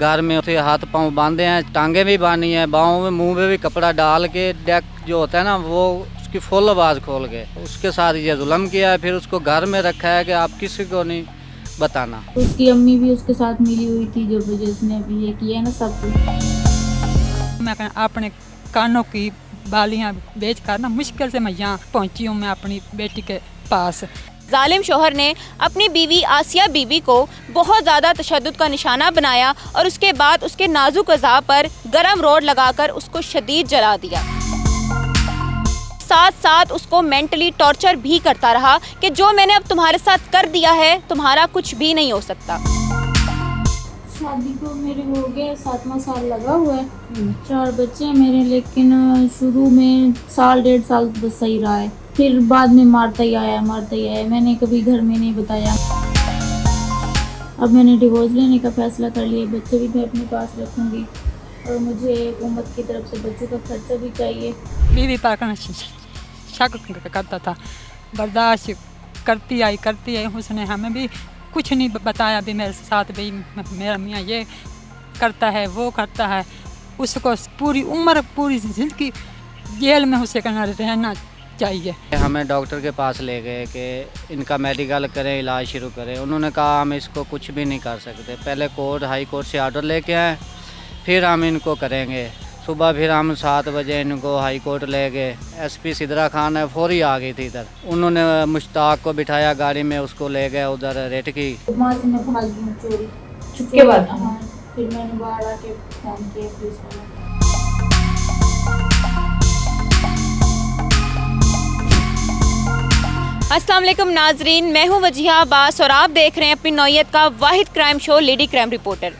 घर में उसे हाथ पांव बांधे हैं, टांगे भी बांधी हैं, बाहों में मुंह में भी कपड़ा डाल के डेक जो होता है ना वो उसकी फुल आवाज़ खोल के उसके साथ ये जुल्म किया है। फिर उसको घर में रखा है कि आप किसी को नहीं बताना। उसकी अम्मी भी उसके साथ मिली हुई थी जो जिसने अभी ये किया है ना सब कुछ। मैं अपने कानों की बालियां बेच कर ना मुश्किल से मैं यहाँ पहुँची हूँ, मैं अपनी बेटी के पास। जालिम शौहर ने अपनी बीवी आसिया बीबी को बहुत ज़्यादा तशद्दुद का निशाना बनाया और उसके बाद उसके नाजुक अज़ा पर गरम रोड लगाकर उसको शदीद जला दिया। साथ साथ उसको मेंटली टॉर्चर भी करता रहा कि जो मैंने अब तुम्हारे साथ कर दिया है तुम्हारा कुछ भी नहीं हो सकता। शादी को मेरे हो गए 7वां साल लगा हुआ है, 4 बच्चे हैं मेरे, लेकिन शुरू में साल 1.5 साल बस सही रहा है, फिर बाद में मारता ही आया। मैंने कभी घर में नहीं बताया। अब मैंने डिवोर्स लेने का फैसला कर लिया, बच्चे भी मैं अपने पास रखूँगी और मुझे हुकूमत की तरफ से बच्चों का खर्चा भी चाहिए। बीवी पर शक करता था, बर्दाश्त करती आई। उसने हमें भी कुछ नहीं बताया भी मेरे साथ भी मेरा मियाँ ये करता है वो करता है। उसको पूरी उम्र पूरी ज़िंदगी जेल में उसे रहना चाहिए। हमें डॉक्टर के पास ले गए कि इनका मेडिकल करें, इलाज शुरू करें। उन्होंने कहा हम इसको कुछ भी नहीं कर सकते, पहले हाई कोर्ट से ऑर्डर लेके आए फिर हम इनको करेंगे। सुबह फिर हम 7 बजे इनको हाई कोर्ट ले गए। एसपी सिद्रा खान है फौरी आ गई थी इधर, उन्होंने मुश्ताक को बिठाया गाड़ी में, उसको ले गए उधर रेट की। वहाँ से मैं भाग गई चोरी छुपके बाद। हाँ, फिर मैंने बाहर आके फोन किया पुलिस वालों को। अस्सलाम वालेकुम नाजरीन, मैं हूँ वजीहा अब्बास और आप देख रहे हैं अपनी नौयत का वाहिद crime show lady crime reporter.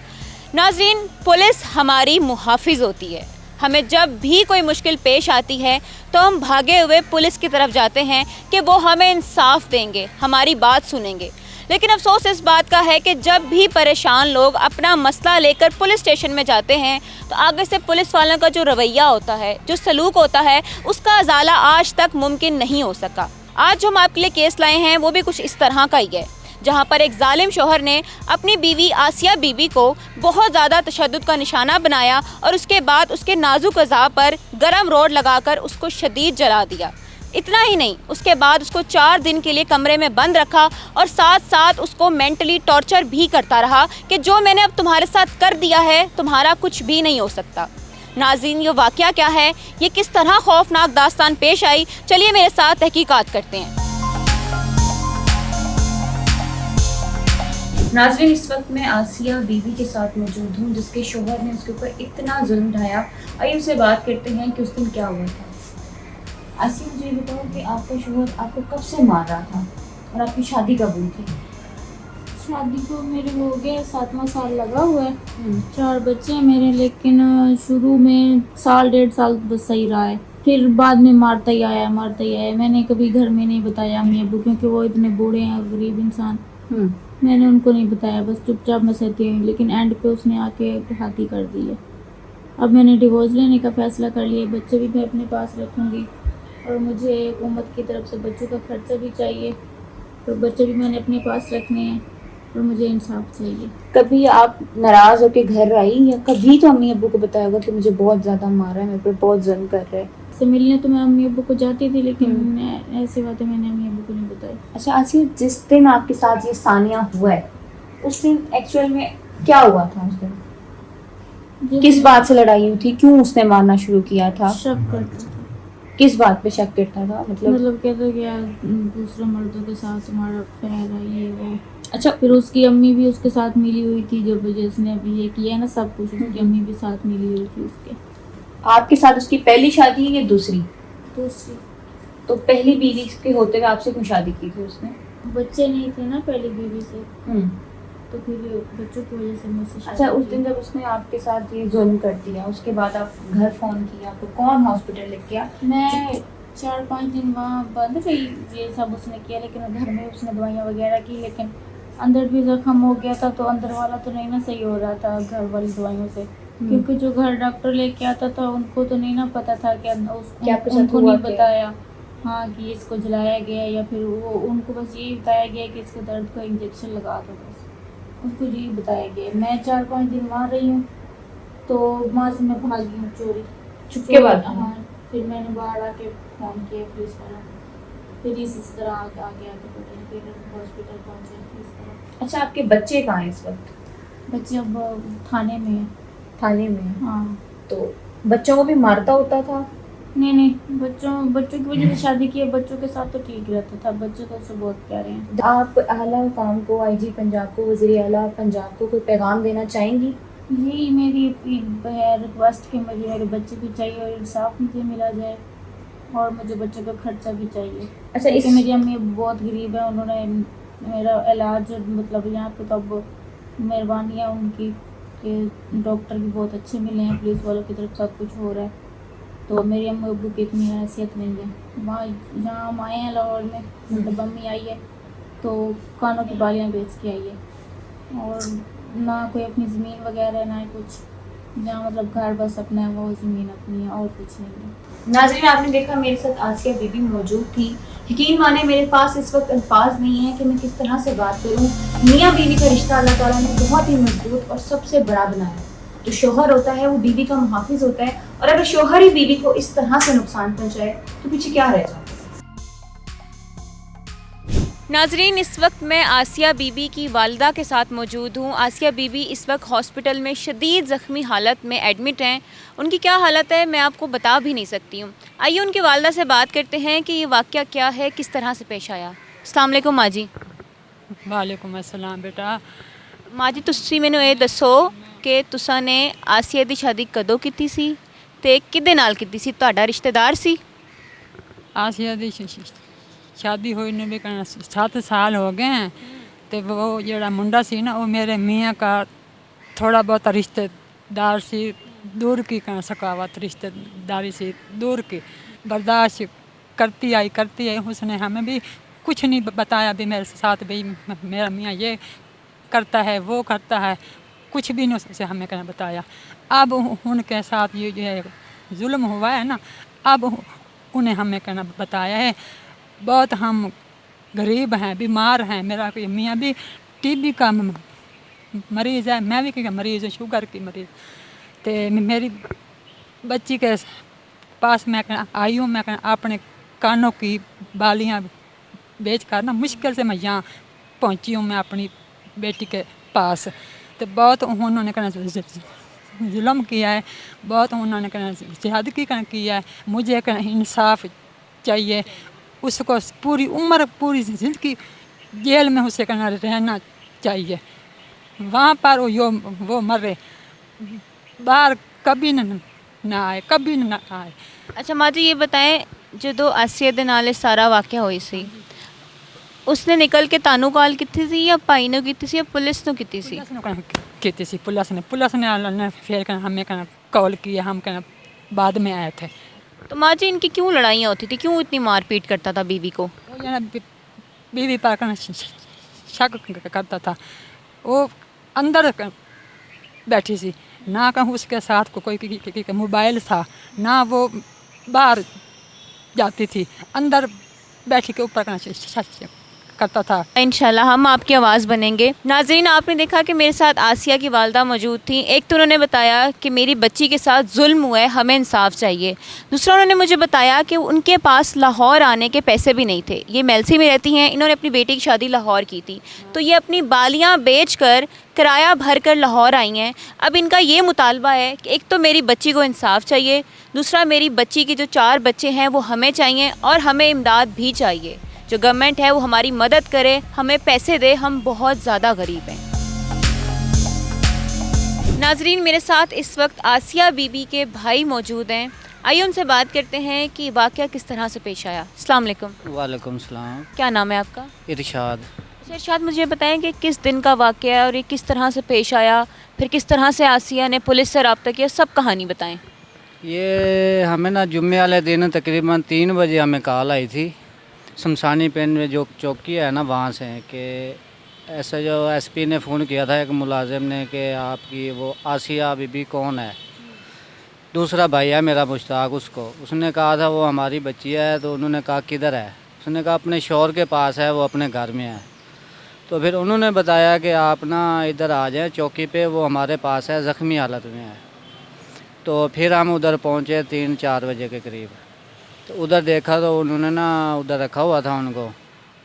नाजरीन, पुलिस हमारी मुहाफिज होती है। हमें जब भी कोई मुश्किल पेश आती है तो हम भागे हुए पुलिस की तरफ जाते हैं कि वो हमें इंसाफ देंगे, हमारी बात सुनेंगे। लेकिन अफसोस इस बात का है कि जब भी परेशान लोग अपना मसला लेकर पुलिस स्टेशन में जाते हैं तो आगे से पुलिस वालों का जो रवैया होता है, जो सलूक होता है, उसका अजाला आज तक मुमकिन नहीं हो सका। आज जो हम आपके लिए केस लाए हैं वो भी कुछ इस तरह का ही है, जहां पर एक जालिम शौहर ने अपनी बीवी आसिया बीबी को बहुत ज़्यादा तशद्दुद का निशाना बनाया और उसके बाद उसके नाजुक अज़ा पर गरम रोड लगाकर उसको शदीद जला दिया। इतना ही नहीं, उसके बाद उसको 4 दिन के लिए कमरे में बंद रखा और साथ साथ उसको मेंटली टॉर्चर भी करता रहा कि जो मैंने अब तुम्हारे साथ कर दिया है तुम्हारा कुछ भी नहीं हो सकता। नाज़रीन, ये वाक़या क्या है, ये किस तरह खौफनाक दास्तान पेश आई, चलिए मेरे साथ तहकीकात करते हैं। नाज़रीन, इस वक्त मैं आसिया बीवी के साथ मौजूद हूँ जिसके शोहर ने उसके ऊपर इतना जुल्म ढाया। आइए उससे बात करते हैं कि उस दिन क्या हुआ था। आसिया, मुझे बताओ कि आपका शोहर आपको कब से मार रहा था और आपकी शादी कब हुई थी? शादी को मेरे हो गए 7वां साल लगा हुआ है, 4 बच्चे हैं मेरे, लेकिन शुरू में साल 1.5 साल बस सही रहा है, फिर बाद में मारता ही आया। मैंने कभी घर में नहीं बताया अम्मी अब्बू, क्योंकि वो इतने बूढ़े हैं, गरीब इंसान। मैंने उनको नहीं बताया, बस चुपचाप मैं सहती हुई, लेकिन एंड पे उसने आके हाथी कर दी है। अब मैंने डिवोर्स लेने का फैसला कर लिया, बच्चे भी मैं अपने पास रखूँगी और मुझे हुकूमत की तरफ से बच्चों का खर्चा भी चाहिए, तो बच्चे भी मैंने अपने पास रखने हैं और मुझे इंसाफ चाहिए। कभी आप नाराज़ होकर घर आई या कभी तो अम्मी अब्बू को बताया होगा कि मुझे बहुत ज़्यादा मारा है, मेरे पर बहुत जुल्म कर रहे हैं? से मिलने तो मैं अम्मी अब्बू को जाती थी, लेकिन ऐसी बातें मैंने अम्मी अब्बू को नहीं बताई। अच्छा आसिया, जिस दिन आपके साथ ये सानिया हुआ है उस दिन एक्चुअल में क्या हुआ था? उस दिन किस बात से लड़ाई हुई थी? क्यों उसने मारना शुरू किया था? शक करता था। किस बात पे शक करता था? मतलब कहता कि यार दूसरे मर्दों के साथ तुम्हारा अफेयर है, ये वो। अच्छा, फिर उसकी अम्मी भी उसके साथ मिली हुई थी, जो जिसने अभी ये किया है ना सब कुछ, उसकी अम्मी भी साथ मिली हुई थी उसके। आपके साथ उसकी पहली शादी है या दूसरी? दूसरी। तो पहली बीवी के होते हुए आपसे क्यों शादी की थी उसने? बच्चे नहीं थे ना पहली बीवी से, तो फिर बच्चों की वजह से मुझसे शादी। अच्छा, उस दिन जब उसने आपके साथ ये जुल्म कर दिया उसके बाद आप घर फोन किया तो कौन हॉस्पिटल लेके गया? मैं 4-5 दिन वहाँ बंद रही, ये सब उसने किया, लेकिन घर में उसने दवाइयाँ वगैरह की, लेकिन अंदर भी जख्म हो गया था, तो अंदर वाला तो नहीं ना सही हो रहा था घर वाली दवाइयों से, क्योंकि जो घर डॉक्टर लेके आता था उनको तो नहीं ना पता था कि उनको नहीं बताया हाँ कि इसको जलाया गया, या फिर वो उनको बस यही बताया गया कि इसको दर्द का इंजेक्शन लगा दो बस। उसको यही बताया गया। मैं 4-5 दिन वहाँ रही हूँ, तो वहाँ से मैं भागी हूँ चोरी छुप के बाद? हाँ, फिर मैंने बाहर आके फ़ोन किया पुलिस वालों को, फिर इस तरह आगे आके पता नहीं, फिर हॉस्पिटल पहुँचे इस तरह। अच्छा, आपके बच्चे कहाँ हैं इस वक्त? बच्चे अब थाने में हैं। थाने में हैं। हाँ। तो बच्चों को भी मारता होता था? नहीं, बच्चों की वजह से शादी की है। बच्चों के साथ तो ठीक रहता था, बच्चे तो उससे बहुत प्यारे हैं। आप आला हुकाम को, आईजी पंजाब को, वज़ीर आला पंजाब को कोई पैगाम देना चाहेंगी? यही मेरी रिक्वेस्ट कि मुझे मेरे बच्चे भी चाहिए और इंसाफ मुझे मिला जाए, और मुझे बच्चों का खर्चा भी चाहिए। अच्छा, क्योंकि मेरी अम्मी बहुत गरीब है, उन्होंने मेरा इलाज मतलब यहाँ पे तो अब मेहरबानी है उनकी कि डॉक्टर भी बहुत अच्छे मिले हैं, पुलिस वालों की तरफ सब कुछ हो रहा है। तो मेरी अम्मी अब्बू की इतनी हैसियत नहीं है। वहाँ जहाँ हम आए हैं लाहौर में, मतलब अम्मी आई है तो कानों की बालियाँ बेच के आई है, और ना कोई अपनी ज़मीन वगैरह ना कुछ, जहाँ मतलब घर बस अपना है वो ज़मीन अपनी है, और कुछ नहीं है। नाज़रीन, आपने देखा मेरे साथ आसिया बीबी मौजूद थी। यकीन माने मेरे पास इस वक्त अल्फाज नहीं है कि मैं किस तरह से बात करूं। मियाँ बीवी का रिश्ता अल्लाह ताला ने बहुत ही मजबूत और सबसे बड़ा बनाया है। जो शोहर होता है वो बीवी का मुहाफिज होता है, और अगर शोहर ही बीवी को इस तरह से नुकसान पहुंचाए तो पीछे क्या रह जाता है। नाजरीन, इस वक्त मैं आसिया बीबी की वालिदा के साथ मौजूद हूँ। आसिया बीबी इस वक्त हॉस्पिटल में शदीद ज़ख्मी हालत में एडमिट हैं। उनकी क्या हालत है मैं आपको बता भी नहीं सकती हूँ। आइए उनकी वालिदा से बात करते हैं कि ये वाक़या क्या है, किस तरह से पेश आया। अस्सलाम वालेकुम माँ जी। वालेकुम अस्सलाम बेटा। माँ जी, तुसी मैनू ये दसो कि तुसा ने आसिया दी शादी कदों कीती सी ते किहदे नाल कीती सी? तुहाडा रिश्तेदार सी? आसिया दी शादी हुई ने भी 7 साल हो गए हैं। तो वो जड़ा मुंडा सी ना, वो मेरे मियाँ का थोड़ा बहुत रिश्तेदार सी, दूर की सकावत रिश्तेदारी सी, दूर की। बर्दाश्त करती आई। उसने हमें भी कुछ नहीं बताया भी मेरे साथ भी मेरा मियाँ ये करता है वो करता है, कुछ भी नहीं उससे हमें कहना बताया। अब उनके साथ ये जुल्म हुआ है ना, अब उन्हें हमें कहना बताया है। बहुत हम गरीब हैं, बीमार हैं। मेरा मियाँ भी टीबी का मरीज़ है, मैं भी की मरीज़ हूँ, शुगर की मरीज़। तो मेरी बच्ची के पास मैं आई हूँ। मैं अपने कानों की बालियाँ बेच कर ना मुश्किल से मैं यहाँ पहुँची हूँ, मैं अपनी बेटी के पास। तो बहुत उन्होंने कहना जुल्म किया है, बहुत उन्होंने कहना ज़्यादती किया है। मुझे इंसाफ चाहिए। उसको पूरी उम्र, पूरी ज़िंदगी जेल में उसे कहना रहना चाहिए। वहाँ पर वो मरे, बाहर कभी ना आए, कभी ना आए। अच्छा माँ जी, ये बताएं, जो आसिया दे नाल सारा वाक़या होई सी, उसने निकल के तानू कॉल की सी या भाई ने की सी या पुलिस ने की सी? पुलिस ने फिर हमें कॉल किया, हम बाद में आए थे। तो माँ जी, इनकी क्यों लड़ाइयाँ होती थी, क्यों इतनी मारपीट करता था बीवी को? बीवी पर शक करता था। वो अंदर बैठी सी ना, कहूँ उसके साथ कोई मोबाइल था ना, वो बाहर जाती थी, अंदर बैठी के ऊपर करता था। इंशाल्लाह हम आपकी आवाज़ बनेंगे। नाज़रीन, आपने देखा कि मेरे साथ आसिया की वालिदा मौजूद थी। एक तो उन्होंने बताया कि मेरी बच्ची के साथ जुल्म हुआ है, हमें इंसाफ चाहिए। दूसरा उन्होंने मुझे बताया कि उनके पास लाहौर आने के पैसे भी नहीं थे। ये मेलसी में रहती हैं, इन्होंने अपनी बेटी की शादी लाहौर की थी, तो ये अपनी बालियाँ बेच कर किराया भर कर लाहौर आई हैं। अब इनका ये मुतालबा है कि एक तो मेरी बच्ची को इंसाफ चाहिए, दूसरा मेरी बच्ची के जो 4 बच्चे हैं वो हमें चाहिए, और हमें इमदाद भी चाहिए। जो गवर्नमेंट है वो हमारी मदद करे, हमें पैसे दे, हम बहुत ज़्यादा गरीब हैं। नाजरीन, मेरे साथ इस वक्त आसिया बीबी के भाई मौजूद हैं। आइए उनसे बात करते हैं कि वाक़या किस तरह से पेश आया। अस्सलाम वालेकुम। वालेकुम सलाम। क्या नाम है आपका? इरशाद। अच्छा इरशाद, मुझे बताएं कि किस दिन का वाक़या है और ये किस तरह से पेश आया, फिर किस तरह से आसिया ने पुलिस से रब्ता किया, सब कहानी बताएं। ये हमें ना जुम्मे वाले दिन तकरीबन 3 बजे हमें कॉल आई थी शमशानी पेन में जो चौकी है ना, वहाँ से कि ऐसा जो एसपी ने फ़ोन किया था एक मुलाजिम ने कि आपकी वो आसिया बीबी कौन है। दूसरा भाई है मेरा मुश्ताक, उसने कहा था वो हमारी बच्ची है। तो उन्होंने कहा किधर है? उसने कहा अपने शौहर के पास है, वो अपने घर में है। तो फिर उन्होंने बताया कि आप ना इधर आ जाएं चौकी पे, वो हमारे पास है, ज़ख्मी हालत में है। तो फिर हम उधर पहुँचे 3-4 बजे के करीब। तो उधर देखा तो उन्होंने ना उधर रखा हुआ था उनको,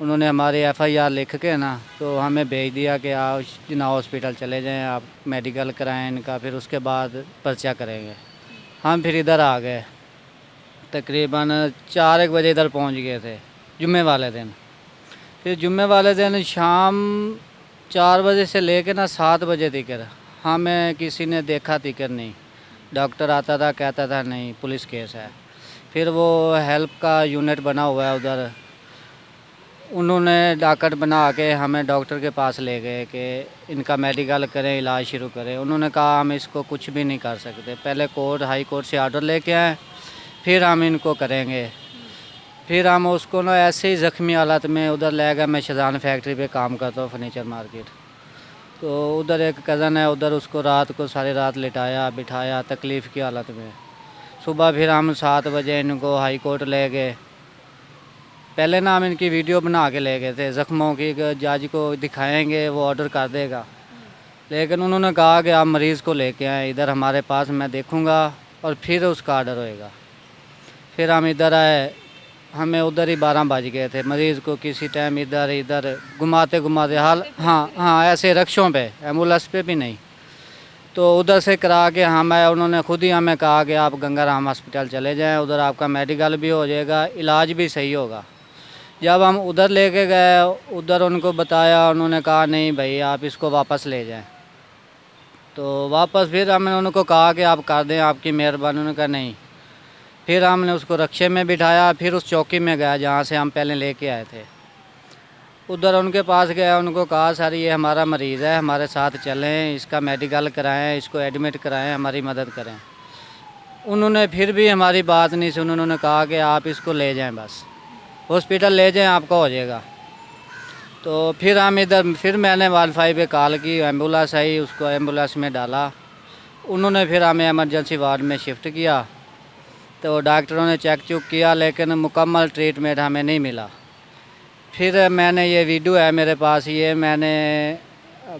उन्होंने हमारी FIR लिख के ना तो हमें भेज दिया कि आप जिना हॉस्पिटल चले जाएं, आप मेडिकल कराएं इनका, फिर उसके बाद पर्चा करेंगे। हम फिर इधर आ गए, तकरीबन 4-1 बजे इधर पहुंच गए थे जुम्मे वाले दिन। फिर जुम्मे वाले दिन शाम 4 बजे से लेकर ना 7 बजे तक हमें किसी ने देखा तिकर नहीं। डॉक्टर आता था, कहता था नहीं पुलिस केस है। फिर वो हेल्प का यूनिट बना हुआ है उधर, उन्होंने डॉक्टर बना के हमें डॉक्टर के पास ले गए कि इनका मेडिकल करें, इलाज शुरू करें। उन्होंने कहा हम इसको कुछ भी नहीं कर सकते, पहले हाई कोर्ट से ऑर्डर लेके आए, फिर हम इनको करेंगे। फिर हम उसको ना ऐसे ही ज़ख्मी हालत में उधर ले गए। मैं शहजान फैक्ट्री पे काम करता हूँ, फर्नीचर मार्केट। तो उधर एक कज़न है, उधर उसको रात को सारी रात लिटाया बिठाया तकलीफ़ की हालत में। सुबह फिर हम 7 बजे इनको हाई कोर्ट ले गए। पहले ना हम इनकी वीडियो बना के ले गए थे ज़ख्मों की, जज को दिखाएंगे वो ऑर्डर कर देगा। लेकिन उन्होंने कहा कि आप मरीज़ को लेके आए इधर हमारे पास, मैं देखूंगा और फिर उसका ऑर्डर होएगा। फिर हम इधर आए, हमें उधर ही 12 बज गए थे। मरीज़ को किसी टाइम इधर इधर घुमाते घुमाते हाँ ऐसे रक्षों पे, एम्बुलेंस पे भी नहीं। तो उधर से करा के हम आए, उन्होंने खुद ही हमें कहा कि आप गंगाराम हॉस्पिटल चले जाएं, उधर आपका मेडिकल भी हो जाएगा, इलाज भी सही होगा। जब हम उधर लेके गए, उधर उनको बताया, उन्होंने कहा नहीं भाई आप इसको वापस ले जाएं। तो वापस फिर हमने उनको कहा कि आप कर दें, आपकी मेहरबानी। उन्होंने कहा नहीं। फिर हमने उसको रक्शे में बिठाया, फिर उस चौकी में गया जहाँ से हम पहले लेके आए थे। उधर उनके पास गया, उनको कहा सर ये हमारा मरीज़ है, हमारे साथ चलें, इसका मेडिकल कराएं, इसको एडमिट कराएं, हमारी मदद करें। उन्होंने फिर भी हमारी बात नहीं सुनी। उन्होंने कहा कि आप इसको ले जाएं, बस हॉस्पिटल ले जाएं, आपका हो जाएगा। तो फिर हम इधर, फिर मैंने वाईफाई पे कॉल की, एम्बुलेंस आई, उसको एम्बुलेंस में डाला। उन्होंने फिर हमें इमरजेंसी वार्ड में शिफ्ट किया। तो डॉक्टरों ने चेक चुक किया, लेकिन मुकम्मल ट्रीटमेंट हमें नहीं मिला। फिर मैंने ये वीडियो है मेरे पास, ये मैंने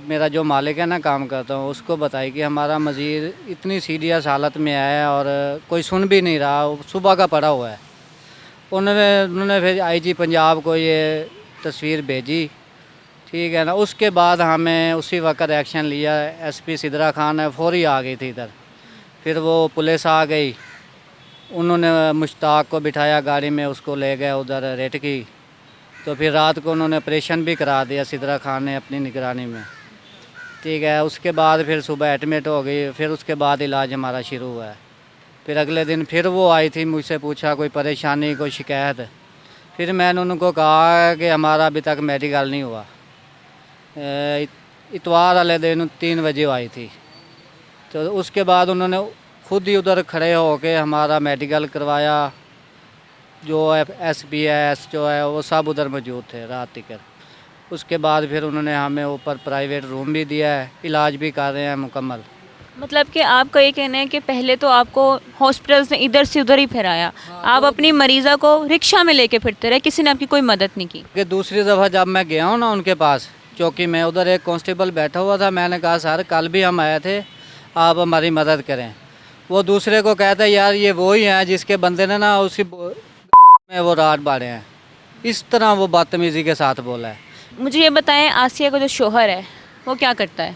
मेरा जो मालिक है ना काम करता हूँ उसको बताई कि हमारा मजीद इतनी सीरियस हालत में है और कोई सुन भी नहीं रहा, सुबह का पड़ा हुआ है। उन्होंने फिर IG पंजाब को ये तस्वीर भेजी, ठीक है ना। उसके बाद हमें उसी वक्त एक्शन लिया। SP सिद्रा खान है, फौरी आ गई थी इधर। फिर वो पुलिस आ गई, उन्होंने मुश्ताक को बिठाया गाड़ी में, उसको ले गए उधर रेट की। तो फिर रात को उन्होंने ऑपरेशन भी करा दिया सिद्रा खान ने अपनी निगरानी में, ठीक है। उसके बाद फिर सुबह एडमिट हो गई, फिर उसके बाद इलाज हमारा शुरू हुआ है। फिर अगले दिन फिर वो आई थी, मुझसे पूछा कोई परेशानी, कोई शिकायत। फिर मैंने उनको कहा कि हमारा अभी तक मेडिकल नहीं हुआ। इतवार वाले दिन 3 बजे आई थी। तो उसके बाद उन्होंने खुद ही उधर खड़े होके हमारा मेडिकल करवाया। जो SBS जो है वो सब उधर मौजूद थे रात तक। उसके बाद फिर उन्होंने हमें ऊपर प्राइवेट रूम भी दिया है, इलाज भी कर रहे हैं मुकम्मल। मतलब कि आपका ये कहना है कि पहले तो आपको हॉस्पिटल से इधर से उधर ही फिराया, आप अपनी मरीज़ा को रिक्शा में लेके फिरते रहे, किसी ने आपकी कोई मदद नहीं की? कि दूसरी दफ़ा जब मैं गया हूँ ना उनके पास चौकी में, उधर एक कांस्टेबल बैठा हुआ था। मैंने कहा सर कल भी हम आए थे, आप हमारी मदद करें। वो दूसरे को कहता है यार ये वो ही हैं जिसके बंदे ने ना उसी में वो रात बाड़े हैं। इस तरह वो बदतमीज़ी के साथ बोला है। मुझे ये बताएं, आसिया का जो शोहर है वो क्या करता है?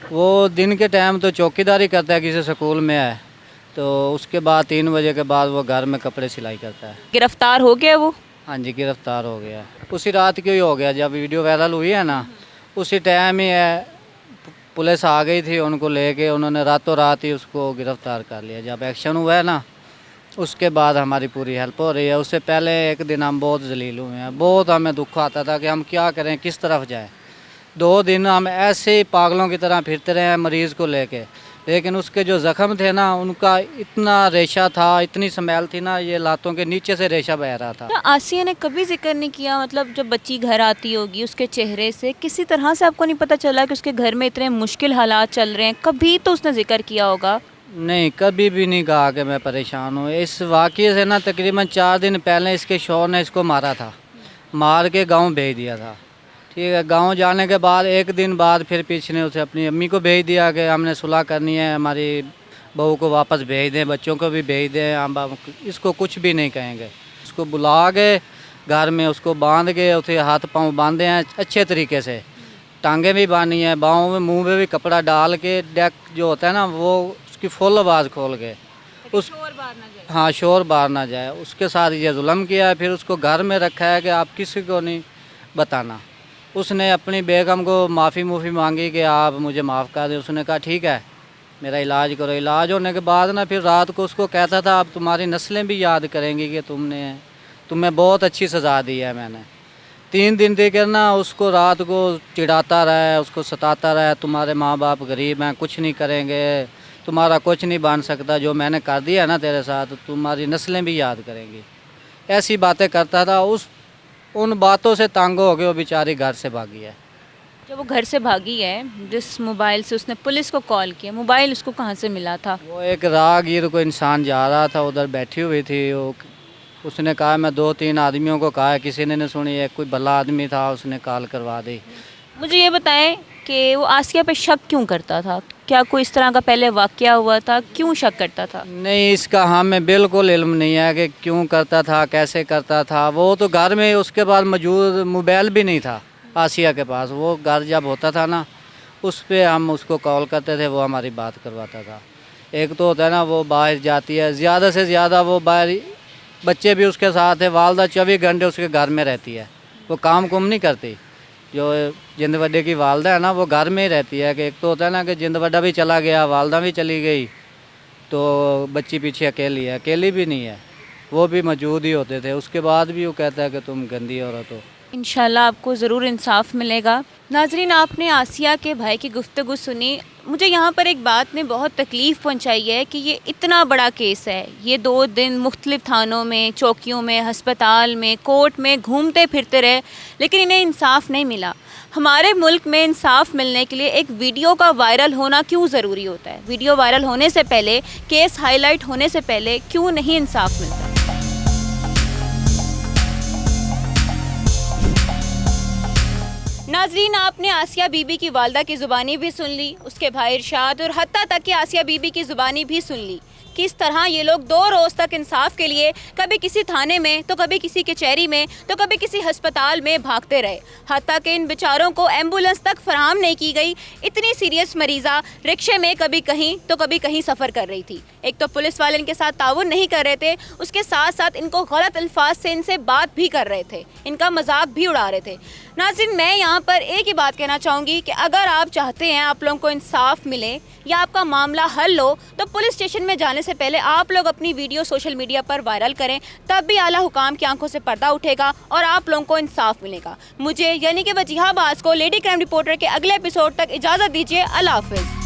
वो दिन के टाइम तो चौकीदारी करता है, किसी स्कूल में है। तो उसके बाद 3 बजे के बाद वो घर में कपड़े सिलाई करता है। गिरफ्तार हो गया वो? हाँ जी गिरफ्तार हो गया। उसी रात क्यों ही हो गया, जब वीडियो वायरल हुई है ना उसी टाइम ही है, पुलिस आ गई थी उनको लेके, उन्होंने रातों रात ही उसको गिरफ्तार कर लिया। जब एक्शन हुआ है ना उसके बाद हमारी पूरी हेल्प हो रही है। उससे पहले एक दिन हम बहुत जलील हुए हैं, बहुत हमें दुख आता था कि हम क्या करें, किस तरफ जाएं। 2 दिन हम ऐसे ही पागलों की तरह फिरते रहे हैं मरीज़ को लेके। लेकिन उसके जो ज़ख़म थे ना उनका इतना रेशा था, इतनी स्मेल थी ना, ये लातों के नीचे से रेशा बह रहा था। तो आसिया ने कभी जिक्र नहीं किया, मतलब जब बच्ची घर आती होगी उसके चेहरे से किसी तरह से आपको नहीं पता चला कि उसके घर में इतने मुश्किल हालात चल रहे हैं? कभी तो उसने जिक्र किया होगा? नहीं, कभी भी नहीं कहा कि मैं परेशान हूँ। इस वाक़ये से ना तकरीबन 4 दिन पहले इसके शौहर ने इसको मारा था, मार के गांव भेज दिया था, ठीक है। गांव जाने के बाद एक दिन बाद फिर पीछे ने उसे अपनी अम्मी को भेज दिया कि हमने सुलह करनी है, हमारी बहू को वापस भेज दें, बच्चों को भी भेज दें, हम बाप इसको कुछ भी नहीं कहेंगे। उसको बुला के घर में उसको बांध के उसे हाथ पांव बांधे हैं अच्छे तरीके से, टांगे भी बांधी हैं, बाहों में मुंह में भी कपड़ा डाल के, डेक जो होता है ना वो उसकी फुल आवाज़ खोल के उस हाँ शोर बाहर ना जाए, उसके साथ ये जुल्म किया है। फिर उसको घर में रखा है कि आप किसी को नहीं बताना। उसने अपनी बेगम को माफ़ी मांगी कि आप मुझे माफ़ कर दें। उसने कहा ठीक है मेरा इलाज करो। इलाज होने के बाद ना फिर रात को उसको कहता था अब तुम्हारी नस्लें भी याद करेंगी कि तुम्हें बहुत अच्छी सज़ा दी है मैंने। 3 दिन देकर ना उसको रात को चिढ़ाता रहा, उसको सताता रहा, तुम्हारे माँ बाप गरीब हैं, कुछ नहीं करेंगे, तुम्हारा कुछ नहीं बन सकता, जो मैंने कर दिया ना तेरे साथ तुम्हारी नस्लें भी याद करेंगी। ऐसी बातें करता था। उन बातों से तंग हो गए वो बेचारी घर से भागी है। जब वो घर से भागी है, जिस मोबाइल से उसने पुलिस को कॉल किया, मोबाइल उसको कहाँ से मिला था? वो एक राहगीर को इंसान जा रहा था, उधर बैठी हुई थी। उसने कहा मैं 2-3 आदमियों को कहा, किसी ने नहीं सुनी। एक कोई भला आदमी था, उसने कॉल करवा दी। मुझे ये बताएं कि वो आसिया पे शक क्यों करता था? क्या कोई इस तरह का पहले वाकया हुआ था? क्यों शक करता था? नहीं, इसका हमें बिल्कुल इल्म नहीं है कि क्यों करता था, कैसे करता था। वो तो घर में उसके पास मौजूद मोबाइल भी नहीं था आसिया के पास। वो घर जब होता था ना उस पर हम उसको कॉल करते थे, वो हमारी बात करवाता था। एक तो होता है ना वो बाहर जाती है, ज़्यादा से ज़्यादा वो बाहर, बच्चे भी उसके साथ है, वालदा 24 घंटे उसके घर में रहती है, वो काम कुम नहीं करती। जो जिंदवड्डे की वालदा है ना वो घर में ही रहती है। कि एक तो होता है ना कि जिंदवड्डा भी चला गया, वालदा भी चली गई, तो बच्ची पीछे अकेली है। अकेली भी नहीं है, वो भी मौजूद ही होते थे। उसके बाद भी वो कहता है कि तुम गंदी औरत हो। इंशाल्लाह आपको ज़रूर इंसाफ मिलेगा। नाजरीन, आपने आसिया के भाई की गुफ्तगू सुनी। मुझे यहाँ पर एक बात ने बहुत तकलीफ़ पहुँचाई है कि ये इतना बड़ा केस है, ये 2 दिन मुख्तलिफ़ थानों में, चौकियों में, हस्पताल में, कोर्ट में घूमते फिरते रहे, लेकिन इन्हें इंसाफ नहीं मिला। हमारे मुल्क में इंसाफ मिलने के लिए एक वीडियो का वायरल होना क्यों ज़रूरी होता है? वीडियो वायरल होने से पहले, केस हाईलाइट होने से पहले क्यों नहीं इंसाफ मिलता? नाजरीन, आपने आसिया बीबी की वालदा की ज़ुबानी भी सुन ली, उसके भाई इरशाद और हत्ता तक कि आसिया बीबी की ज़ुबानी भी सुन ली। किस तरह ये लोग 2 रोज़ तक इंसाफ के लिए कभी किसी थाने में, तो कभी किसी कचहरी में, तो कभी किसी हस्पताल में भागते रहे। हत्ता कि इन बेचारों को एम्बुलेंस तक फराहम नहीं की गई। इतनी सीरियस मरीज़ा रिक्शे में कभी कहीं तो कभी कहीं सफ़र कर रही थी। एक तो पुलिस वाले इनके साथ ताउन नहीं कर रहे थे, उसके साथ साथ इनको गलत अल्फाज से इनसे बात भी कर रहे थे, इनका मजाक भी उड़ा रहे थे। नाज़रीन, मैं यहाँ पर एक ही बात कहना चाहूँगी कि अगर आप चाहते हैं आप लोगों को इंसाफ मिले या आपका मामला हल हो, तो पुलिस स्टेशन में जाने से पहले आप लोग अपनी वीडियो सोशल मीडिया पर वायरल करें, तब भी आला हुकाम की आंखों से पर्दा उठेगा और आप लोगों को इंसाफ मिलेगा। मुझे यानी कि वजीहा अब्बास को लेडी क्राइम रिपोर्टर के अगले एपिसोड तक इजाज़त दीजिए। अल्लाह हाफ़िज़।